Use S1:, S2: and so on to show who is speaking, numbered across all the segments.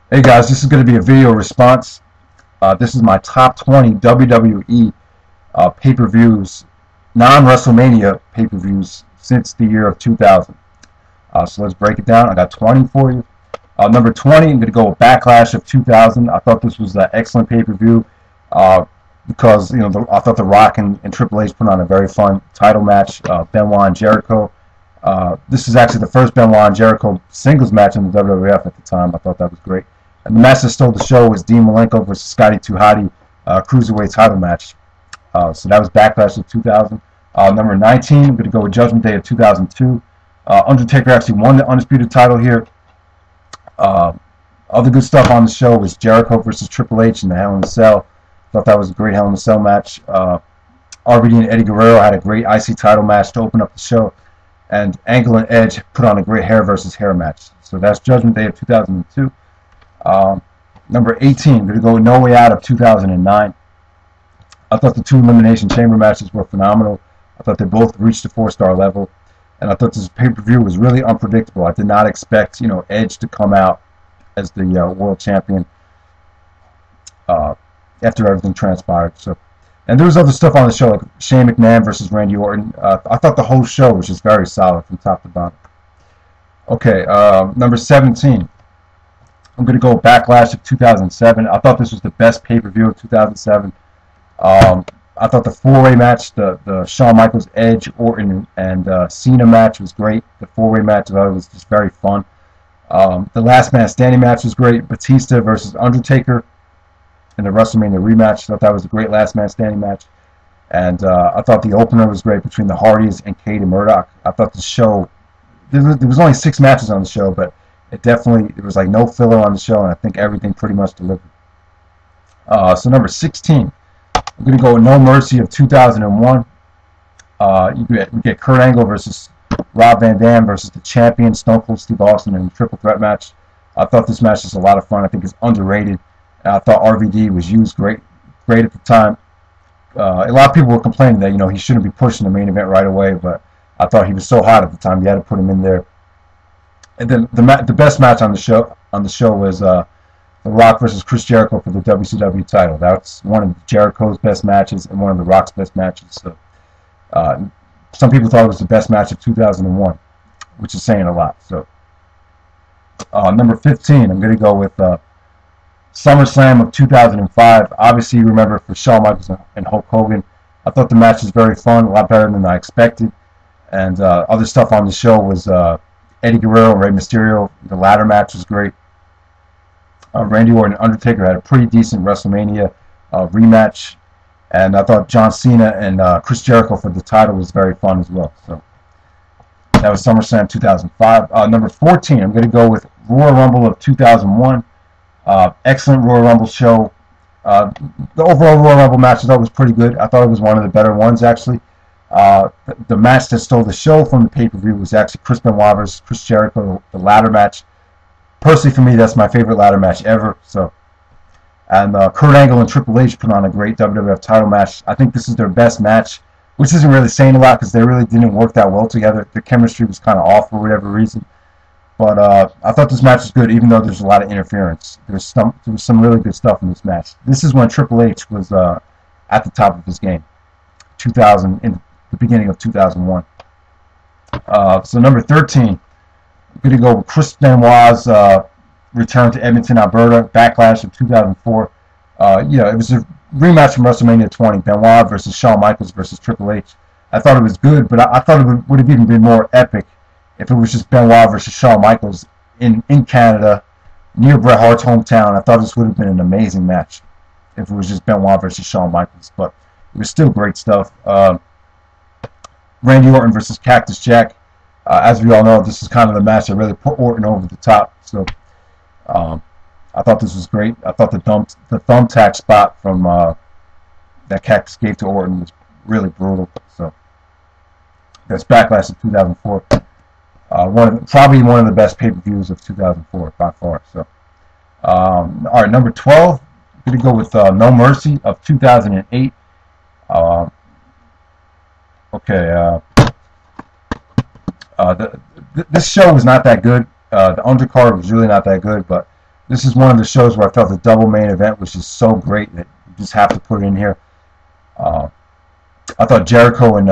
S1: Hey guys, this is going to be a video response. This is my top 20 WWE pay-per-views, non-WrestleMania pay-per-views since the year of 2000. So let's break it down. I got 20 for you. Number 20, I'm going to go with Backlash of 2000. I thought this was an excellent pay-per-view because I thought The Rock and Triple H put on a very fun title match. Benoit and Jericho. This is actually the first Benoit and Jericho singles match in the WWF at the time. I thought that was great. And the match that stole the show was Dean Malenko versus Scotty 2 Hotty Cruiserweight title match. So that was Backlash of 2000. Number 19, I'm going to go with Judgment Day of 2002. Undertaker actually won the Undisputed title here. Other good stuff on the show was Jericho versus Triple H in the Hell in a Cell. Thought that was a great Hell in a Cell match. RVD and Eddie Guerrero had a great IC title match to open up the show. And Angle and Edge put on a great hair versus hair match. So that's Judgment Day of 2002. Number 18, I'm going to go with No Way Out of 2009. I thought the two Elimination Chamber matches were phenomenal. I thought they both reached the 4-star level. And I thought this pay-per-view was really unpredictable. I did not expect, Edge to come out as the world champion after everything transpired. So, and there was other stuff on the show, like Shane McMahon versus Randy Orton. I thought the whole show was just very solid from top to bottom. Okay, number 17. I'm going to go Backlash of 2007. I thought this was the best pay-per-view of 2007. I thought the four-way match, the Shawn Michaels, Edge, Orton, and Cena match was great. The four-way match, I thought it was just very fun. The Last Man Standing match was great. Batista versus Undertaker in the WrestleMania rematch. I thought that was a great Last Man Standing match. And I thought the opener was great between the Hardys and Cade and Murdoch. I thought the show, there was only 6 matches on the show, but there was like no filler on the show, and I think everything pretty much delivered. So number 16, I'm going to go with No Mercy of 2001. You get Kurt Angle versus Rob Van Dam versus the champion Stone Cold Steve Austin in a triple threat match. I thought this match was a lot of fun. I think it's underrated. And I thought RVD was used great at the time. A lot of people were complaining that he shouldn't be pushing the main event right away, but I thought he was so hot at the time you had to put him in there. And then the best match on the show was The Rock versus Chris Jericho for the WCW title. That's one of Jericho's best matches and one of The Rock's best matches. So some people thought it was the best match of 2001, which is saying a lot. So number 15, I'm going to go with SummerSlam of 2005. Obviously, you remember for Shawn Michaels and Hulk Hogan. I thought the match was very fun, a lot better than I expected. And other stuff on the show was Eddie Guerrero and Rey Mysterio. The ladder match was great. Randy Orton and Undertaker had a pretty decent WrestleMania rematch. And I thought John Cena and Chris Jericho for the title was very fun as well. So that was SummerSlam 2005. Number 14, I'm going to go with Royal Rumble of 2001. Excellent Royal Rumble show. The overall Royal Rumble match I thought was pretty good. I thought it was one of the better ones, actually. The match that stole the show from the pay-per-view was actually Chris Benoit versus Chris Jericho, the ladder match. Personally, for me, that's my favorite ladder match ever. So, and Kurt Angle and Triple H put on a great WWF title match. I think this is their best match, which isn't really saying a lot because they really didn't work that well together. The chemistry was kind of off for whatever reason. But I thought this match was good, even though there's a lot of interference. There was some really good stuff in this match. This is when Triple H was at the top of his game, 2000 in the beginning of 2001. So number 13, I'm going to go with Chris Benoit's return to Edmonton, Alberta, Backlash of 2004. It was a rematch from WrestleMania 20, Benoit versus Shawn Michaels versus Triple H. I thought it was good, but I thought it would have even been more epic if it was just Benoit versus Shawn Michaels in Canada, near Bret Hart's hometown. I thought this would have been an amazing match if it was just Benoit versus Shawn Michaels, but it was still great stuff. Randy Orton versus Cactus Jack. As we all know, this is kind of the match that really put Orton over the top. So I thought this was great. I thought the thumbtack spot from that Cactus gave to Orton was really brutal. So that's Backlash of 2004. Probably one of the best pay-per-views of 2004 by far. So all right, number 12, I'm going to go with No Mercy of 2008. This show was not that good. The undercard was really not that good, but This is one of the shows where I felt the double main event was just so great that you just have to put it in here. I thought Jericho and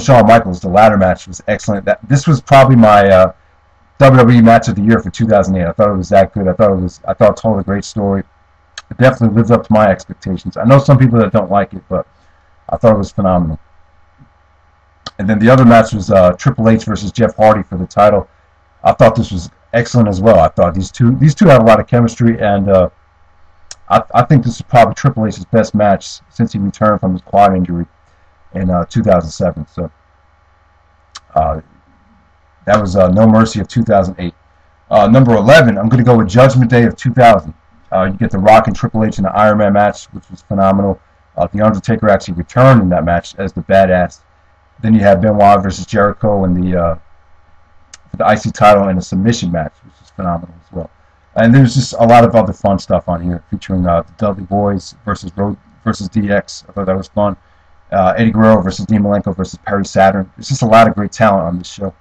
S1: Shawn Michaels, the ladder match, was excellent. This was probably my WWE match of the year for 2008. I thought it was that good. I thought it told a great story. It definitely lived up to my expectations. I know some people that don't like it, but I thought it was phenomenal. And then the other match was Triple H versus Jeff Hardy for the title. I thought this was excellent as well. I thought these two have a lot of chemistry, and I think this is probably Triple H's best match since he returned from his quad injury in 2007. So that was No Mercy of 2008. Number 11, I'm going to go with Judgment Day of 2000. You get The Rock and Triple H in the Iron Man match, which was phenomenal. The Undertaker actually returned in that match as the badass. Then you had Benoit versus Jericho in the IC title in a submission match, which is phenomenal as well. And there's just a lot of other fun stuff on here, featuring the Dudley Boys versus DX. I thought that was fun. Eddie Guerrero versus Dean Malenko versus Perry Saturn. There's just a lot of great talent on this show.